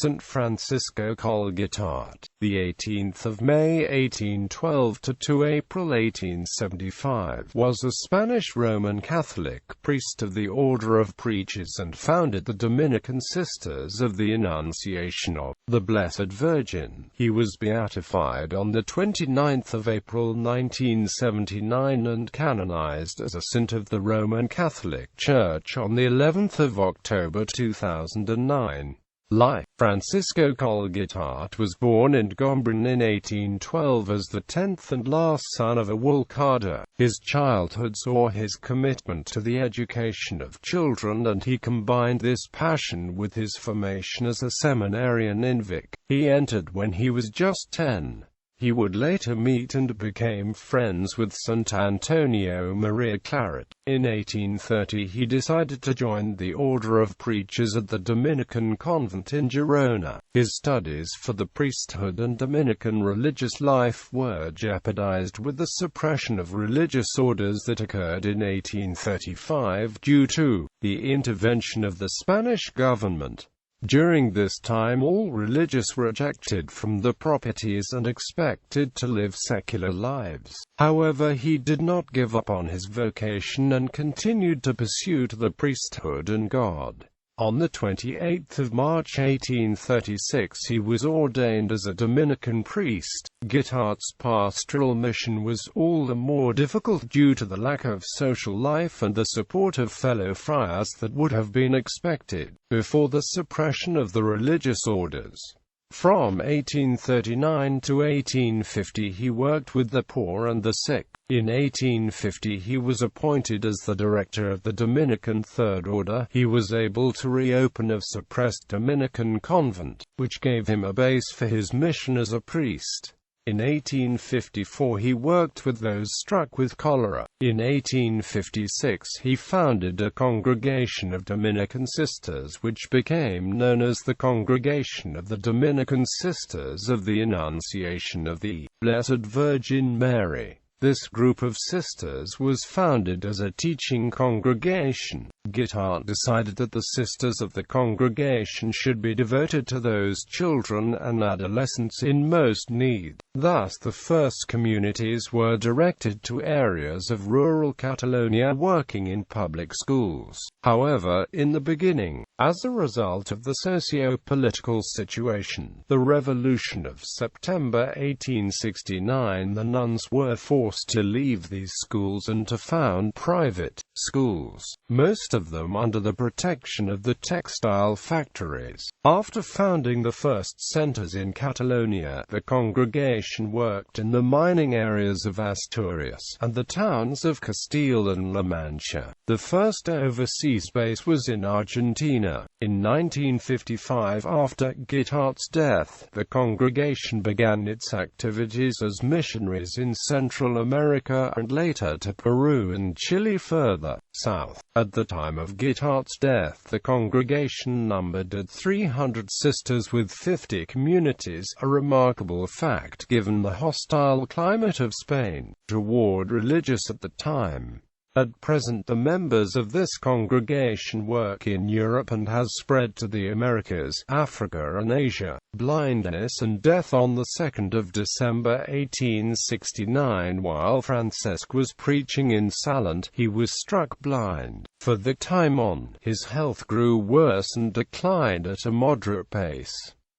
St. Francisco Coll Guitart, the 18th of May 1812 to April 1875, was a Spanish Roman Catholic priest of the Order of Preachers and founded the Dominican Sisters of the Annunciation of the Blessed Virgin. He was beatified on the 29th of April 1979 and canonized as a saint of the Roman Catholic Church on the 11th of October 2009. Life. Francisco Coll Guitart was born in Gombrón in 1812 as the 10th and last son of a wool carder. His childhood saw his commitment to the education of children, and he combined this passion with his formation as a seminarian in Vic. He entered when he was just 10. He would later meet and became friends with St. Antonio Maria Claret. In 1830 he decided to join the Order of Preachers at the Dominican convent in Girona. His studies for the priesthood and Dominican religious life were jeopardized with the suppression of religious orders that occurred in 1835 due to the intervention of the Spanish government. During this time all religious were ejected from the properties and expected to live secular lives. However, he did not give up on his vocation and continued to pursue the priesthood and God. On the 28th of March 1836 he was ordained as a Dominican priest. Guitart's pastoral mission was all the more difficult due to the lack of social life and the support of fellow friars that would have been expected before the suppression of the religious orders. From 1839 to 1850 he worked with the poor and the sick. In 1850 he was appointed as the director of the Dominican Third Order. He was able to reopen a suppressed Dominican convent, which gave him a base for his mission as a priest. In 1854 he worked with those struck with cholera. In 1856 he founded a congregation of Dominican sisters which became known as the Congregation of the Dominican Sisters of the Annunciation of the Blessed Virgin Mary. This group of sisters was founded as a teaching congregation. Guitart decided that the sisters of the congregation should be devoted to those children and adolescents in most need. Thus the first communities were directed to areas of rural Catalonia working in public schools. However, in the beginning, as a result of the socio-political situation, the Revolution of September 1869, the nuns were forced to leave these schools and to found private schools, most of them under the protection of the textile factories. After founding the first centers in Catalonia, the congregation worked in the mining areas of Asturias and the towns of Castile and La Mancha. The first overseas base was in Argentina. In 1955, after Guitart's death, the congregation began its activities as missionaries in Central America and later to Peru and Chile further south. At the time of Guitart's death, the congregation numbered 300 sisters with 50 communities, a remarkable fact given the hostile climate of Spain toward religious at the time. At present the members of this congregation work in Europe and has spread to the Americas, Africa and Asia. Blindness and death. On the 2nd of December 1869, while Francesc was preaching in Salent, he was struck blind. For the time on, his health grew worse and declined at a moderate pace.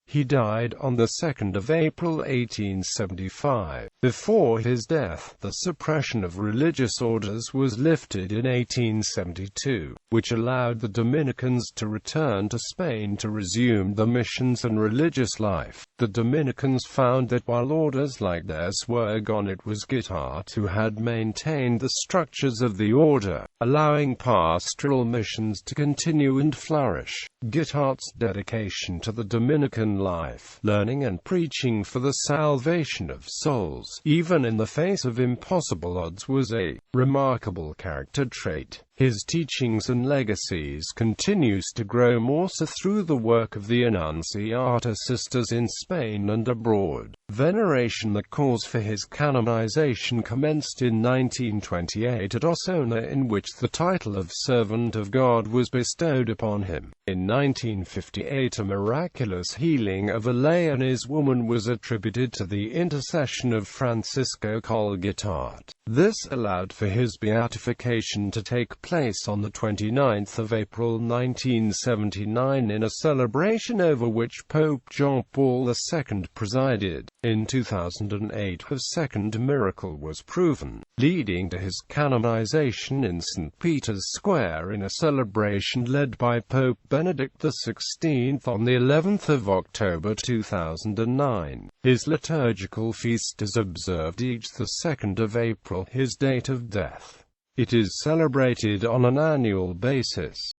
He died on the 2nd of April 1875. Before his death, the suppression of religious orders was lifted in 1872, which allowed the Dominicans to return to Spain to resume the missions and religious life. The Dominicans found that while orders like theirs were gone, it was Guitart who had maintained the structures of the order, allowing pastoral missions to continue and flourish. Guitart's dedication to the Dominican life, learning and preaching for the salvation of souls, even in the face of impossible odds, was a remarkable character trait. His teachings and legacies continues to grow more so through the work of the Annunciata sisters in Spain and abroad. Veneration. The cause for his canonization commenced in 1928 at Osona, in which the title of Servant of God was bestowed upon him. In 1958, a miraculous healing of a Leonese woman was attributed to the intercession of Francisco Coll Guitart. This allowed for his beatification to take place on the 29th of April 1979 in a celebration over which Pope John Paul II presided. In 2008, a second miracle was proven, leading to his canonization in St. Peter's Square in a celebration led by Pope Benedict XVI on the 11th of October 2009. His liturgical feast is observed each 2nd of April, his date of death. It is celebrated on an annual basis.